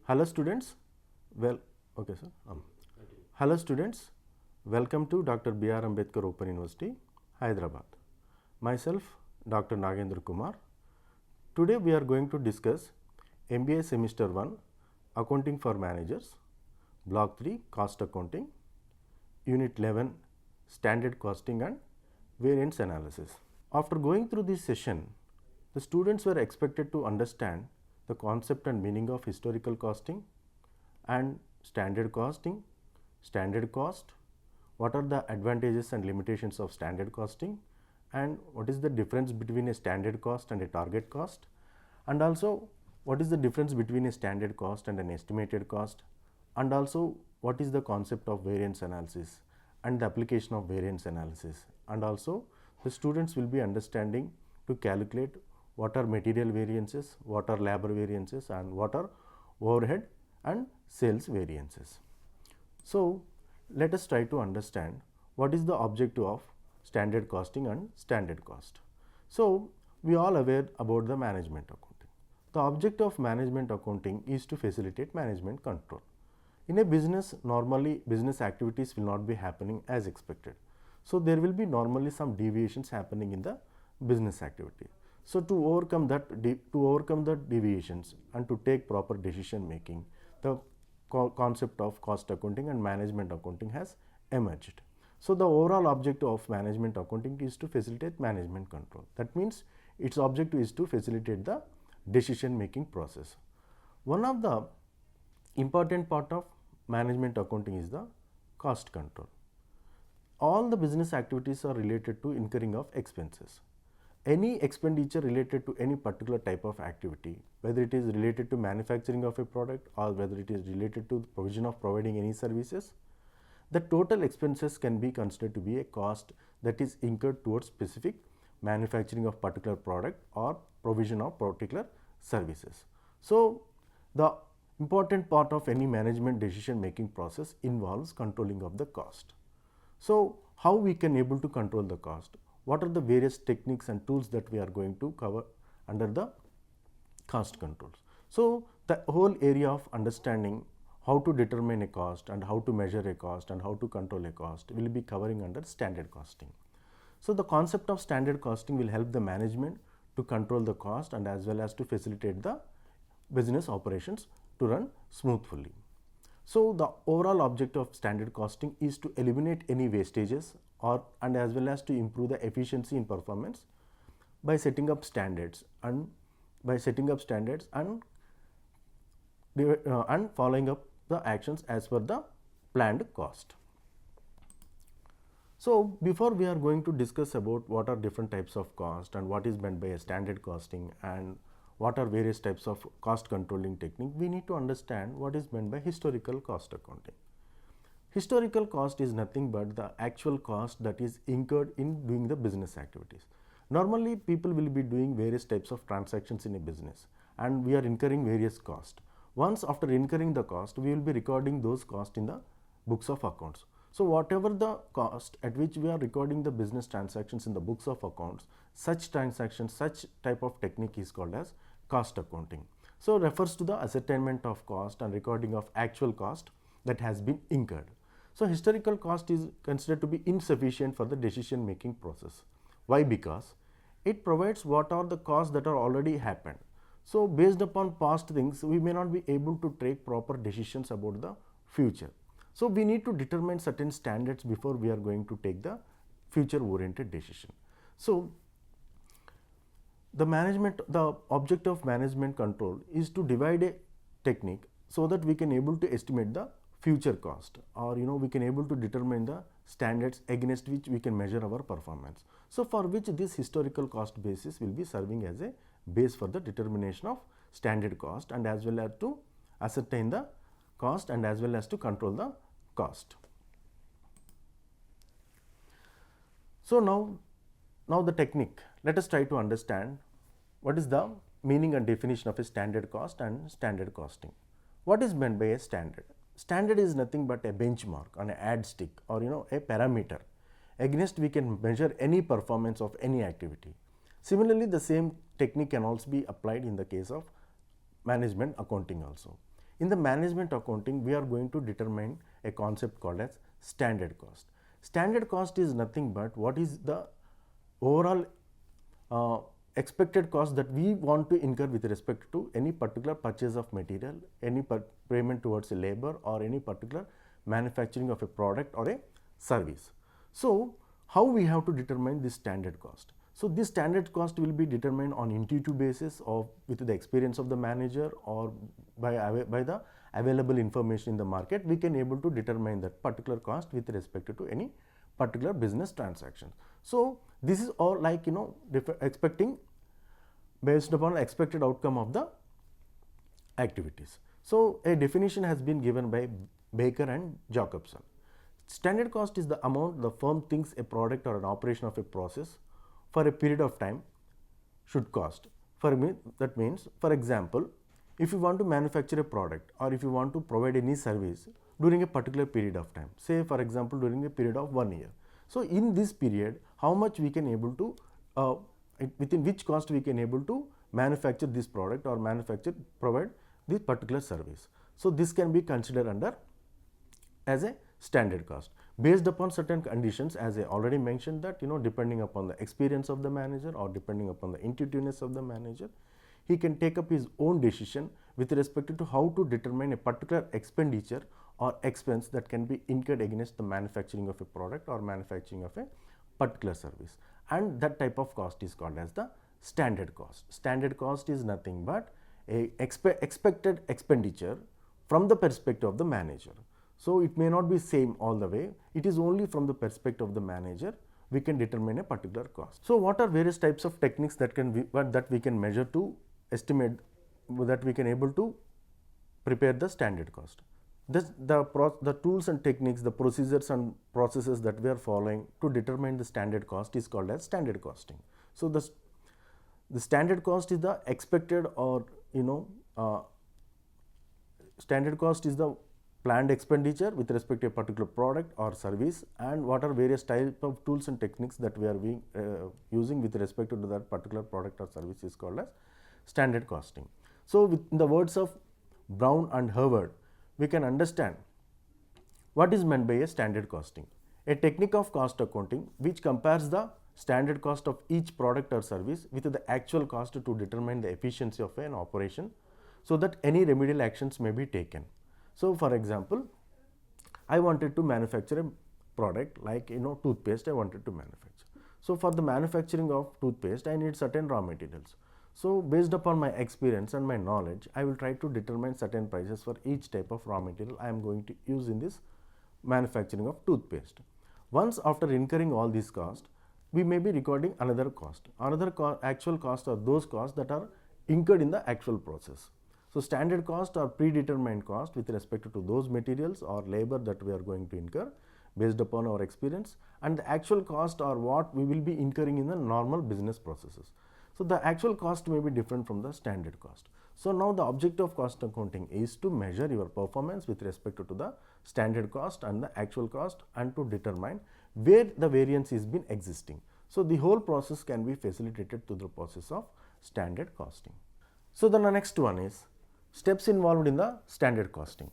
Hello students, well, okay sir. Hello students, welcome to Dr. B.R. Ambedkar Open University, Hyderabad. Myself, Dr. Nagendra Kumar. Today we are going to discuss MBA Semester 1, Accounting for Managers, Block 3, Cost Accounting, Unit 11, Standard Costing and Variance Analysis. After going through this session, the students were expected to understand the concept and meaning of historical costing and standard costing, standard cost, what are the advantages and limitations of standard costing, and what is the difference between a standard cost and a target cost, and also what is the difference between a standard cost and an estimated cost, and also what is the concept of variance analysis and the application of variance analysis, and also the students will be understanding to calculate what are material variances, what are labor variances, and what are overhead and sales variances. So, let us try to understand what is the objective of standard costing and standard cost. So, we all aware about the management accounting. The objective of management accounting is to facilitate management control. In a business, normally business activities will not be happening as expected. So, there will be normally some deviations happening in the business activity. So, to overcome the deviations and to take proper decision making, the concept of cost accounting and management accounting has emerged. So, the overall objective of management accounting is to facilitate management control. That means its objective is to facilitate the decision making process. One of the important part of management accounting is the cost control. All the business activities are related to incurring of expenses. Any expenditure related to any particular type of activity, whether it is related to manufacturing of a product or whether it is related to the provision of providing any services, the total expenses can be considered to be a cost that is incurred towards specific manufacturing of particular product or provision of particular services. So, the important part of any management decision making process involves controlling of the cost. So, how we can able to control the cost? What are the various techniques and tools that we are going to cover under the cost controls? So, the whole area of understanding how to determine a cost and how to measure a cost and how to control a cost will be covering under standard costing. So, the concept of standard costing will help the management to control the cost and as well as to facilitate the business operations to run smoothly. So, the overall objective of standard costing is to eliminate any wastages and as well as to improve the efficiency in performance by setting up standards and following up the actions as per the planned cost. So, before we are going to discuss about what are different types of cost and what is meant by a standard costing and what are various types of cost controlling technique, we need to understand what is meant by historical cost accounting. Historical cost is nothing but the actual cost that is incurred in doing the business activities. Normally, people will be doing various types of transactions in a business and we are incurring various costs. Once after incurring the cost, we will be recording those costs in the books of accounts. So, whatever the cost at which we are recording the business transactions in the books of accounts, such transactions, such type of technique is called as cost accounting. So, refers to the ascertainment of cost and recording of actual cost that has been incurred. So, historical cost is considered to be insufficient for the decision making process. Why? Because it provides what are the costs that are already happened. So, based upon past things, we may not be able to take proper decisions about the future. So, we need to determine certain standards before we are going to take the future oriented decision. So, the objective of management control is to divide a technique so that we can able to estimate the future cost, or we can able to determine the standards against which we can measure our performance. So, for which this historical cost basis will be serving as a base for the determination of standard cost and as well as to ascertain the cost and as well as to control the cost. So, now the technique. Let us try to understand what is the meaning and definition of a standard cost and standard costing. What is meant by a standard? Standard is nothing but a benchmark on a yardstick or a parameter against we can measure any performance of any activity. Similarly, the same technique can also be applied in the case of management accounting also. In the management accounting, we are going to determine a concept called as standard cost. Standard cost is nothing but what is the overall expected cost that we want to incur with respect to any particular purchase of material, any payment towards a labor, or any particular manufacturing of a product or a service. So, how we have to determine this standard cost? So, this standard cost will be determined on intuitive basis or with the experience of the manager, or by the available information in the market, we can able to determine that particular cost with respect to any particular business transaction. So, this is all like expecting based upon expected outcome of the activities. So, a definition has been given by Baker and Jacobson. Standard cost is the amount the firm thinks a product or an operation of a process for a period of time should cost. That means, for example, if you want to manufacture a product or if you want to provide any service during a particular period of time, say for example during a period of 1 year. So, in this period, how much we can able to within which cost we can able to manufacture this product or provide this particular service. So, this can be considered under as a standard cost based upon certain conditions, as I already mentioned that depending upon the experience of the manager or depending upon the intuitiveness of the manager, he can take up his own decision with respect to how to determine a particular expenditure or expense that can be incurred against the manufacturing of a product or manufacturing of a particular service, and that type of cost is called as the standard cost. Standard cost is nothing but a expected expenditure from the perspective of the manager. So, it may not be same all the way, it is only from the perspective of the manager we can determine a particular cost. So, what are various types of techniques that we can measure to estimate, that we can able to prepare the standard cost? The tools and techniques, the procedures and processes that we are following to determine the standard cost is called as standard costing. So, the standard cost is the expected or standard cost is the planned expenditure with respect to a particular product or service, and what are various types of tools and techniques that we are using with respect to that particular product or service is called as standard costing. So, in the words of Brown and Howard, we can understand what is meant by a standard costing. A technique of cost accounting which compares the standard cost of each product or service with the actual cost to determine the efficiency of an operation, so that any remedial actions may be taken. So, for example, I wanted to manufacture a product like toothpaste I wanted to manufacture. So, for the manufacturing of toothpaste I need certain raw materials. So, based upon my experience and my knowledge, I will try to determine certain prices for each type of raw material I am going to use in this manufacturing of toothpaste. Once after incurring all these costs, we may be recording another cost. Actual cost are those costs that are incurred in the actual process. So, standard cost or predetermined cost with respect to those materials or labor that we are going to incur based upon our experience, and the actual cost or what we will be incurring in the normal business processes. So, the actual cost may be different from the standard cost. So, now the objective of cost accounting is to measure your performance with respect to the standard cost and the actual cost, and to determine where the variance is been existing. So, the whole process can be facilitated through the process of standard costing. So, then the next one is steps involved in the standard costing.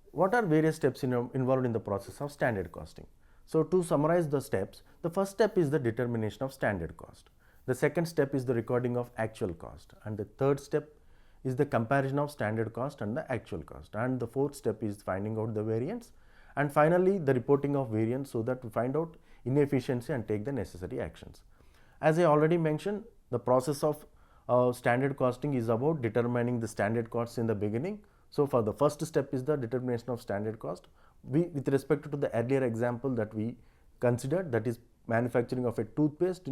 What are various steps involved in the process of standard costing? So, to summarize the steps, the first step is the determination of standard cost. The second step is the recording of actual cost, and the third step is the comparison of standard cost and the actual cost, and the fourth step is finding out the variance, and finally the reporting of variance, so that we find out inefficiency and take the necessary actions. As I already mentioned, the process of standard costing is about determining the standard costs in the beginning. So, for the first step is the determination of standard cost. With respect to the earlier example that we considered, that is manufacturing of a toothpaste,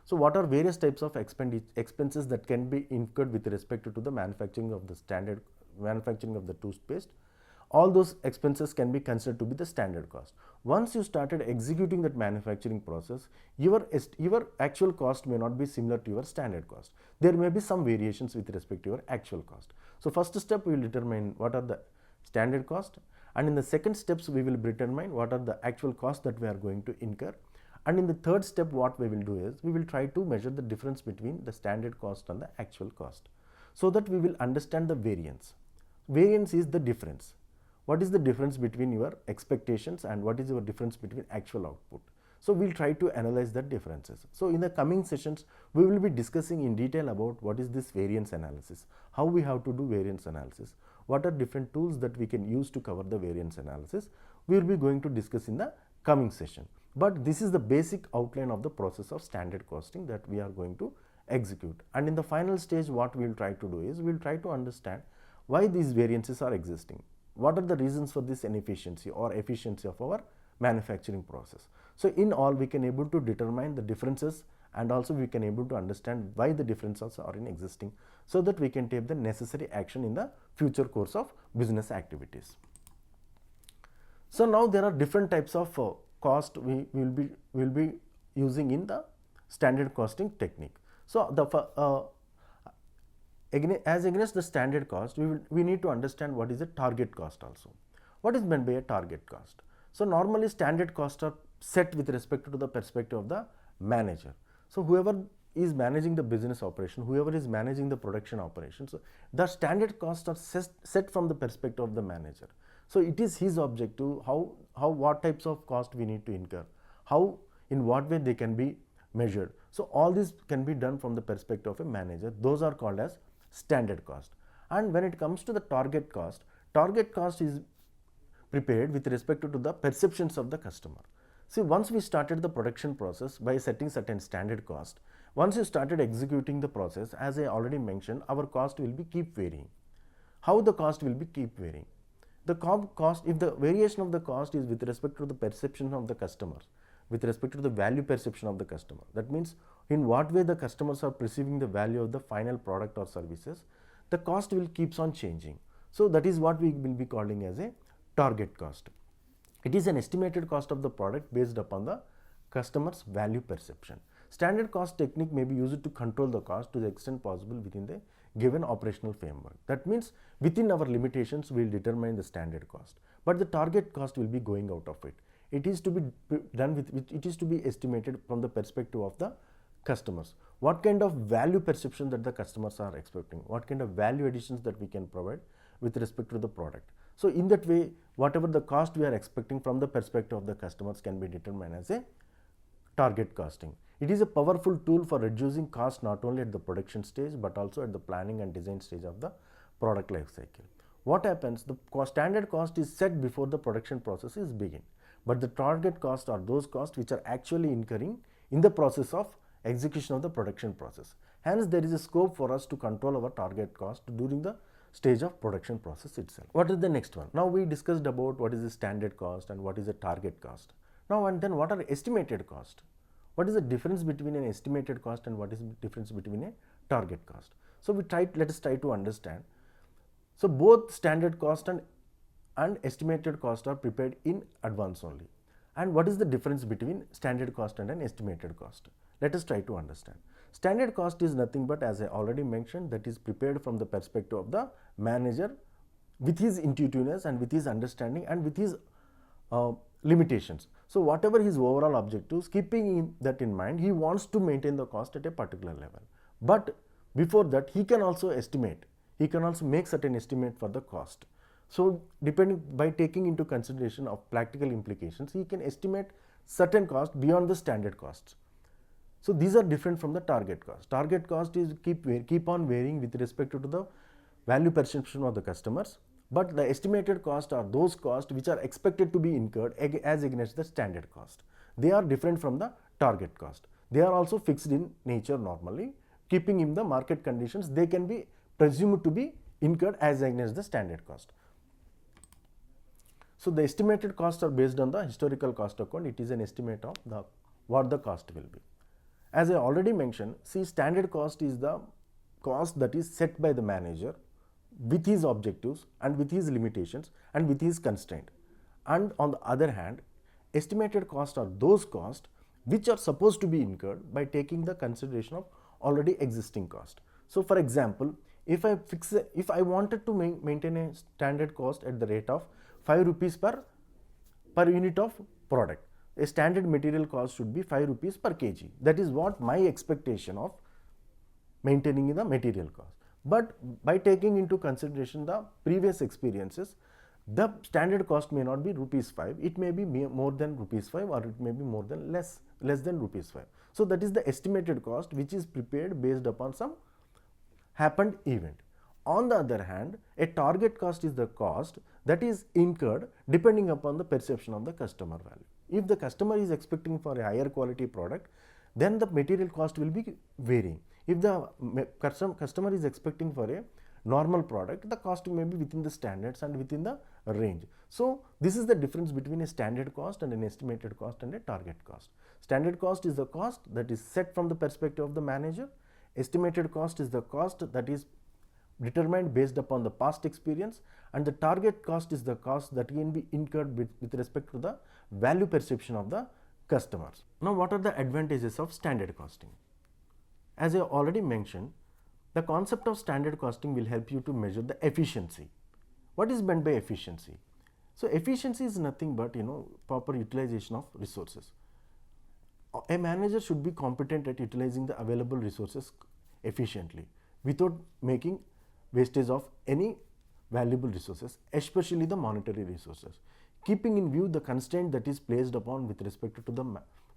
So, what are various types of expenses that can be incurred with respect to the manufacturing of the toothpaste? All those expenses can be considered to be the standard cost. Once you started executing that manufacturing process, your actual cost may not be similar to your standard cost. There may be some variations with respect to your actual cost. So, first step we will determine what are the standard cost, and in the second steps we will determine what are the actual costs that we are going to incur, and in the third step what we will do is we will try to measure the difference between the standard cost and the actual cost, so that we will understand the variance. variance is the difference. What is the difference between your expectations and what is your difference between actual output? So we'll try to analyze that differences. So in the coming sessions, we will be discussing in detail about what is this variance analysis, how we have to do variance analysis, what are different tools that we can use to cover the variance analysis. We will be going to discuss in the coming session. But this is the basic outline of the process of standard costing that we are going to execute. And in the final stage, what we will try to do is we will try to understand why these variances are existing. What are the reasons for this inefficiency or efficiency of our manufacturing process? So in all, we can able to determine the differences, and also we can able to understand why the differences are in existing, so that we can take the necessary action in the future course of business activities. So now there are different types of cost we will be using in the standard costing technique. So the as against the standard cost, we need to understand what is a target cost also. What is meant by a target cost? So normally standard costs are set with respect to the perspective of the manager. So whoever is managing the business operation, whoever is managing the production operation, so the standard costs are set from the perspective of the manager. So it is his objective, what types of cost we need to incur, in what way they can be measured. So all this can be done from the perspective of a manager. Those are called as standard cost. And when it comes to the target cost is prepared with respect to the perceptions of the customer. See, once we started the production process by setting certain standard cost, once you started executing the process, as I already mentioned, our cost will be keep varying. How the cost will be keep varying? The cost, if the variation of the cost is with respect to the perception of the customers, with respect to the value perception of the customer, that means in what way the customers are perceiving the value of the final product or services, the cost will keeps on changing. So that is what we will be calling as a target cost. It is an estimated cost of the product based upon the customer's value perception. Standard cost technique may be used to control the cost to the extent possible within the given operational framework. That means within our limitations we will determine the standard cost, but the target cost will be going out of it. It is to be done with, it is to be estimated from the perspective of the customers. What kind of value perception that the customers are expecting, what kind of value additions that we can provide with respect to the product. So in that way, whatever the cost we are expecting from the perspective of the customers can be determined as a target costing. It is a powerful tool for reducing cost not only at the production stage but also at the planning and design stage of the product life cycle. What happens? The standard cost is set before the production process is begin, but the target cost are those costs which are actually incurring in the process of execution of the production process. Hence, there is a scope for us to control our target cost during the stage of production process itself. What is the next one? Now we discussed about what is the standard cost and what is the target cost. Now and then, what are estimated cost? What is the difference between an estimated cost and what is the difference between a target cost? So let us try to understand. So both standard cost and estimated cost are prepared in advance only. And what is the difference between standard cost and an estimated cost? Let us try to understand. Standard cost is nothing but, as I already mentioned, that is prepared from the perspective of the manager with his intuitiveness and with his understanding and with his limitations. So whatever his overall objectives, keeping that in mind, he wants to maintain the cost at a particular level. But before that, he can also estimate, he can also make certain estimate for the cost. So depending, by taking into consideration of practical implications, he can estimate certain cost beyond the standard costs. So these are different from the target cost. Target cost is keep on varying with respect to the value perception of the customers, but the estimated cost are those costs which are expected to be incurred as against the standard cost. They are different from the target cost. They are also fixed in nature normally. Keeping in the market conditions, they can be presumed to be incurred as against the standard cost. So the estimated costs are based on the historical cost account. It is an estimate of what the cost will be. As I already mentioned, see, standard cost is the cost that is set by the manager with his objectives and with his limitations and with his constraint. And on the other hand, estimated costs are those costs which are supposed to be incurred by taking the consideration of already existing cost. So for example, if I wanted to maintain a standard cost at the rate of 5 rupees per unit of product, a standard material cost should be 5 rupees per kg. That is what my expectation of maintaining the material cost. But by taking into consideration the previous experiences, the standard cost may not be rupees 5, it may be more than rupees 5, or it may be more than less than rupees 5. So that is the estimated cost which is prepared based upon some happened event. On the other hand, a target cost is the cost that is incurred depending upon the perception of the customer value. If the customer is expecting for a higher quality product, then the material cost will be varying. If the customer is expecting for a normal product, the cost may be within the standards and within the range. So this is the difference between a standard cost and an estimated cost and a target cost. Standard cost is the cost that is set from the perspective of the manager. Estimated cost is the cost that is determined based upon the past experience, and the target cost is the cost that can be incurred with respect to the value perception of the customers. Now, what are the advantages of standard costing? As I already mentioned, the concept of standard costing will help you to measure the efficiency. What is meant by efficiency? So efficiency is nothing but proper utilization of resources. A manager should be competent at utilizing the available resources efficiently without making wastage of any valuable resources, especially the monetary resources. Keeping in view the constraint that is placed upon with respect to the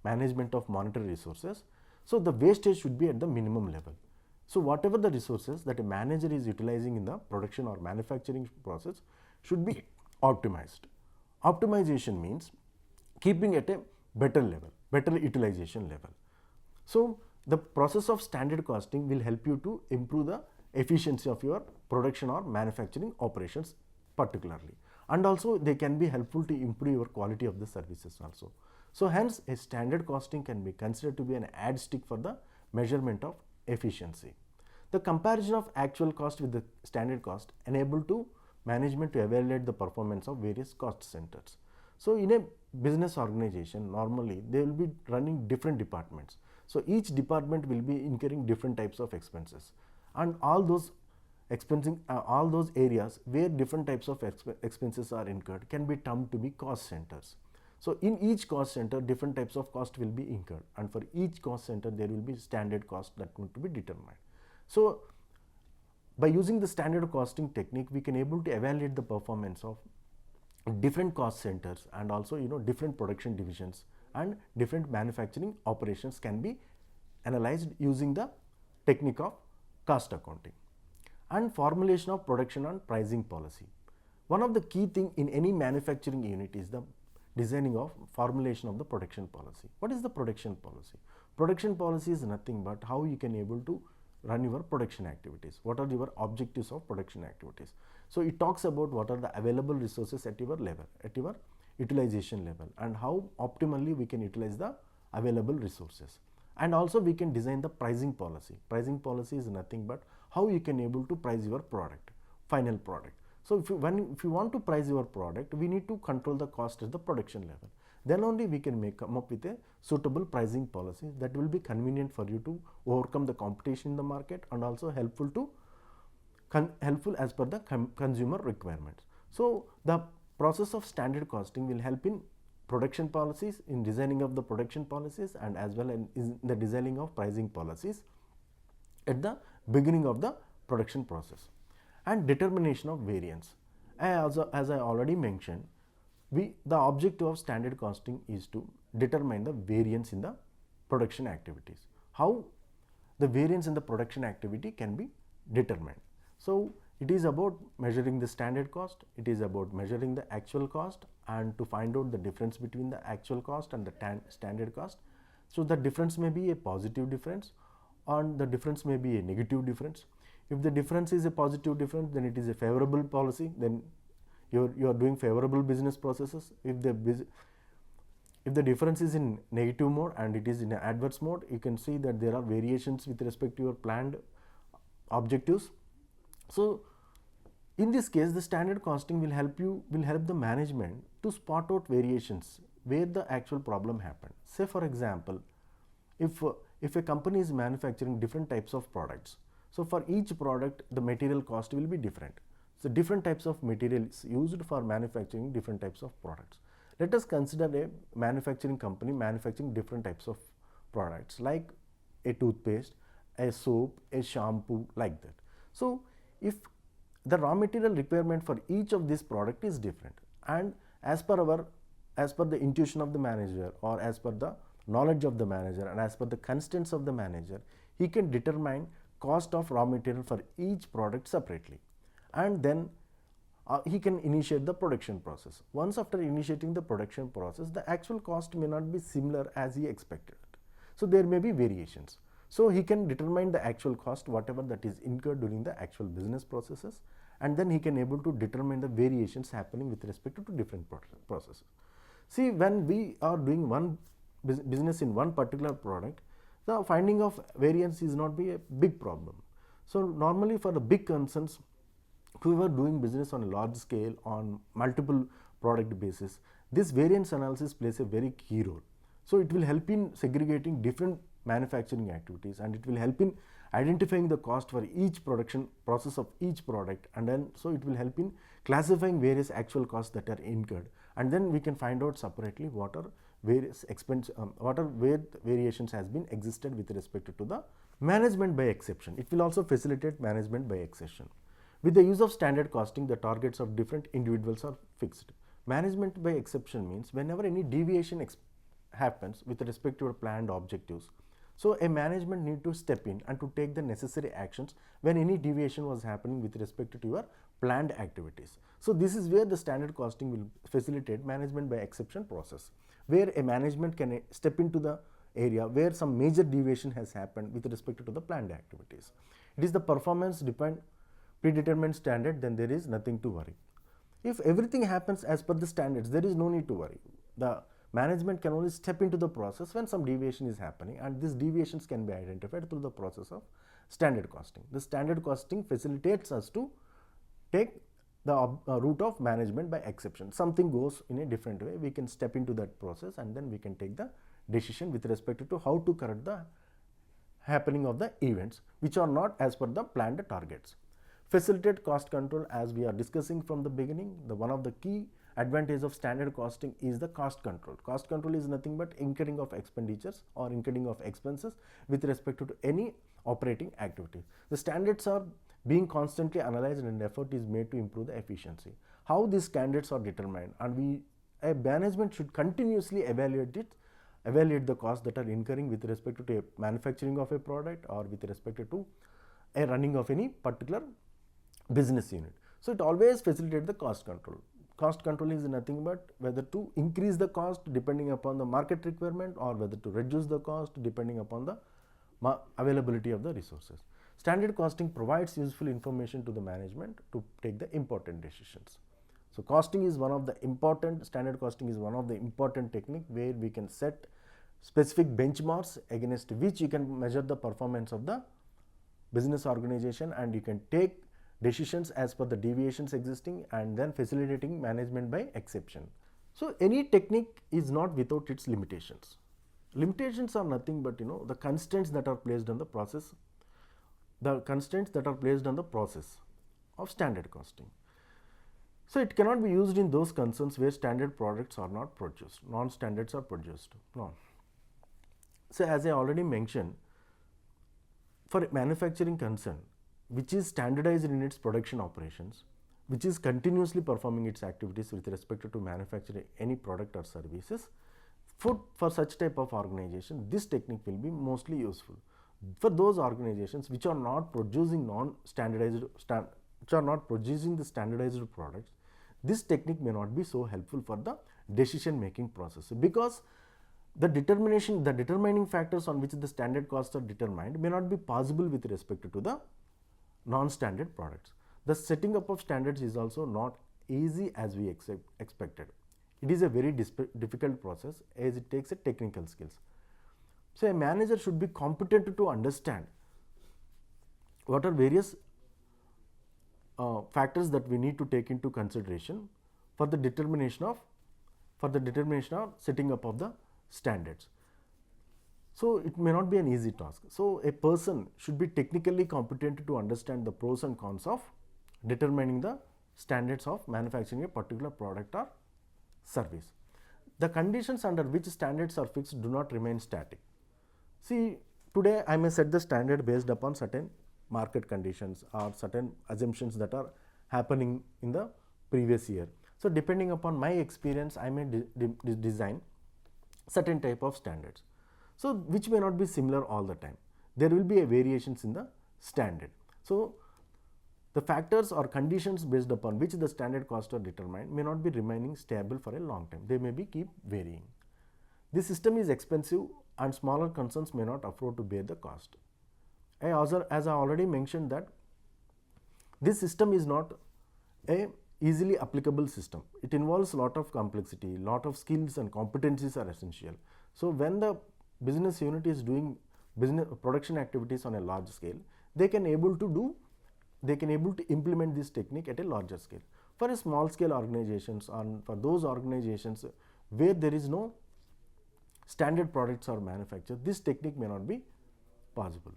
management of monetary resources, so the wastage should be at the minimum level. So whatever the resources that a manager is utilizing in the production or manufacturing process should be optimized. Optimization means keeping at a better level, better utilization level. So the process of standard costing will help you to improve the efficiency of your production or manufacturing operations particularly, and also they can be helpful to improve your quality of the services also. So hence a standard costing can be considered to be an yardstick for the measurement of efficiency. The comparison of actual cost with the standard cost enable to management to evaluate the performance of various cost centers. So in a business organization, normally they will be running different departments. So each department will be incurring different types of expenses, and all those all those areas where different types of expenses are incurred can be termed to be cost centers. So in each cost center, different types of cost will be incurred, and for each cost center there will be standard cost that going to be determined. So by using the standard costing technique, we can able to evaluate the performance of different cost centers, and also different production divisions and different manufacturing operations can be analyzed using the technique of cost accounting. And formulation of production and pricing policy. One of the key thing in any manufacturing unit is the designing of formulation of the production policy. What is the production policy? Production policy is nothing but how you can able to run your production activities. What are your objectives of production activities? So it talks about what are the available resources at your level, at your utilization level, and how optimally we can utilize the available resources. And also we can design the pricing policy. Pricing policy is nothing but how you can able to price your product, final product. So if you want to price your product, we need to control the cost at the production level. Then only we can come up with a suitable pricing policy that will be convenient for you to overcome the competition in the market, and also helpful as per the consumer requirements. So the process of standard costing will help in production policies, in designing of the production policies, and as well in the designing of pricing policies at the beginning of the production process. And determination of variance. As I already mentioned, the objective of standard costing is to determine the variance in the production activities. How the variance in the production activity can be determined. So it is about measuring the standard cost, it is about measuring the actual cost, and to find out the difference between the actual cost and the standard cost. So the difference may be a positive difference, and the difference may be a negative difference. If the difference is a positive difference, then it is a favorable policy, then you are doing favorable business processes. If the difference is in negative mode and it is in an adverse mode, you can see that there are variations with respect to your planned objectives. So in this case, the standard costing will help the management to spot out variations where the actual problem happened. Say for example, if a company is manufacturing different types of products, so for each product the material cost will be different. So different types of materials used for manufacturing different types of products. Let us consider a manufacturing company manufacturing different types of products like a toothpaste, a soap, a shampoo, like that. So if the raw material requirement for each of this product is different, and as per the intuition of the manager, or as per the knowledge of the manager, and as per the constraints of the manager, he can determine cost of raw material for each product separately, and then he can initiate the production process. Once after initiating the production process, the actual cost may not be similar as he expected. So there may be variations. So he can determine the actual cost, whatever that is incurred during the actual business processes, and then he can able to determine the variations happening with respect to different processes. See, when we are doing one business in one particular product, the finding of variance is not be a big problem. So normally for the big concerns, whoever doing business on a large scale on multiple product basis, this variance analysis plays a very key role. So it will help in segregating different manufacturing activities, and it will help in identifying the cost for each production process of each product, and then so it will help in classifying various actual costs that are incurred, and then we can find out separately what are various expense what are where variations has been existed with respect to the management by exception. It will also facilitate management by exception. With the use of standard costing, the targets of different individuals are fixed. Management by exception means whenever any deviation happens with respect to your planned objectives, so a management need to step in and to take the necessary actions when any deviation was happening with respect to your planned activities. So this is where the standard costing will facilitate management by exception process, where a management can step into the area where some major deviation has happened with respect to the planned activities. It is the performance predetermined standard, then there is nothing to worry. If everything happens as per the standards, there is no need to worry. The management can only step into the process when some deviation is happening, and these deviations can be identified through the process of standard costing. The standard costing facilitates us to take the route of management by exception. Something goes in a different way, we can step into that process, and then we can take the decision with respect to how to correct the happening of the events which are not as per the planned targets. Facilitate cost control, as we are discussing from the beginning. The one of the key advantage of standard costing is the cost control. Cost control is nothing but incurring of expenditures or incurring of expenses with respect to any operating activity. The standards are being constantly analyzed and effort is made to improve the efficiency. How these standards are determined, and a management should continuously evaluate the costs that are incurring with respect to a manufacturing of a product or with respect to a running of any particular business unit. So it always facilitates the cost control. Cost control is nothing but whether to increase the cost depending upon the market requirement, or whether to reduce the cost depending upon the availability of the resources. Standard costing provides useful information to the management to take the important decisions. So costing is one of the important, standard costing is one of the important technique where we can set specific benchmarks against which you can measure the performance of the business organization, and you can take decisions as per the deviations existing, and then facilitating management by exception. So any technique is not without its limitations. Limitations are nothing but the constraints that are placed on the process, of standard costing. So it cannot be used in those concerns where standard products are not produced, non-standards are produced. No. So as I already mentioned, for a manufacturing concern which is standardized in its production operations, which is continuously performing its activities with respect to manufacturing any product or services, for such type of organization, this technique will be mostly useful. For those organizations which are not producing the standardized products, this technique may not be so helpful for the decision making process, because the determining factors on which the standard costs are determined may not be possible with respect to the non-standard products. The setting up of standards is also not easy as we expected. It is a very difficult process as it takes a technical skills. So a manager should be competent to understand what are various factors that we need to take into consideration for the determination of setting up of the standards. So it may not be an easy task. So a person should be technically competent to understand the pros and cons of determining the standards of manufacturing a particular product or service. The conditions under which standards are fixed do not remain static. See, today I may set the standard based upon certain market conditions or certain assumptions that are happening in the previous year. So depending upon my experience, I may design certain type of standards, so which may not be similar all the time. There will be a variations in the standard. So the factors or conditions based upon which the standard costs are determined may not be remaining stable for a long time. They may be keep varying. This system is expensive and smaller concerns may not afford to bear the cost. As I already mentioned that this system is not a easily applicable system. It involves lot of complexity, lot of skills and competencies are essential. So when the business unit is doing business production activities on a large scale, they can able to implement this technique at a larger scale. For a small scale organizations and for those organizations where there is no standard products are manufactured, this technique may not be possible.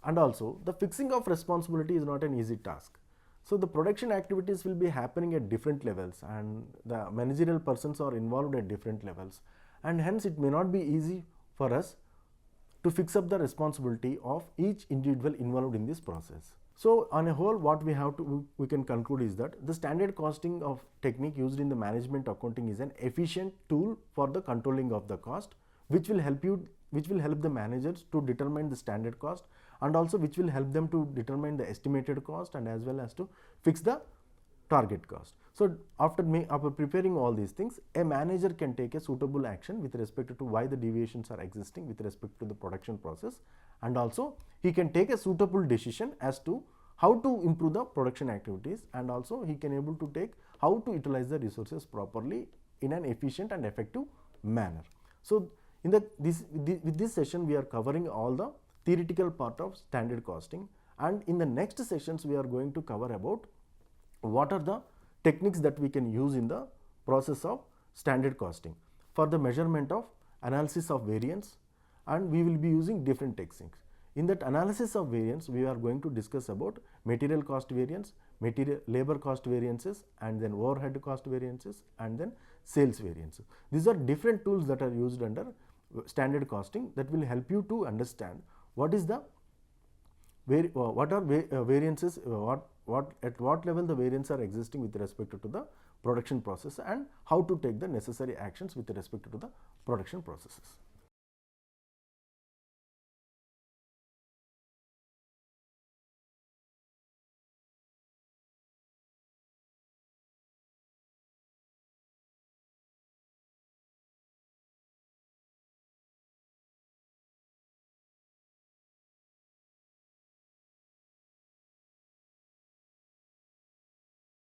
And also the fixing of responsibility is not an easy task. So the production activities will be happening at different levels and the managerial persons are involved at different levels, and hence it may not be easy for us to fix up the responsibility of each individual involved in this process. So on a whole, what we can conclude is that the standard costing of technique used in the management accounting is an efficient tool for the controlling of the cost, which will help the managers to determine the standard cost, and also which will help them to determine the estimated cost and as well as to fix the target cost. So after preparing all these things, a manager can take a suitable action with respect to why the deviations are existing with respect to the production process, and also he can take a suitable decision as to how to improve the production activities, and also he can able to take how to utilize the resources properly in an efficient and effective manner. So with this session we are covering all the theoretical part of standard costing, and in the next sessions we are going to cover about what are the techniques that we can use in the process of standard costing for the measurement of analysis of variance, and we will be using different techniques. In that analysis of variance, we are going to discuss about material cost variance, labor cost variances, and then overhead cost variances, and then sales variances. These are different tools that are used under standard costing that will help you to understand what is the variances, at what level the variance are existing with respect to the production process, and how to take the necessary actions with respect to the production processes.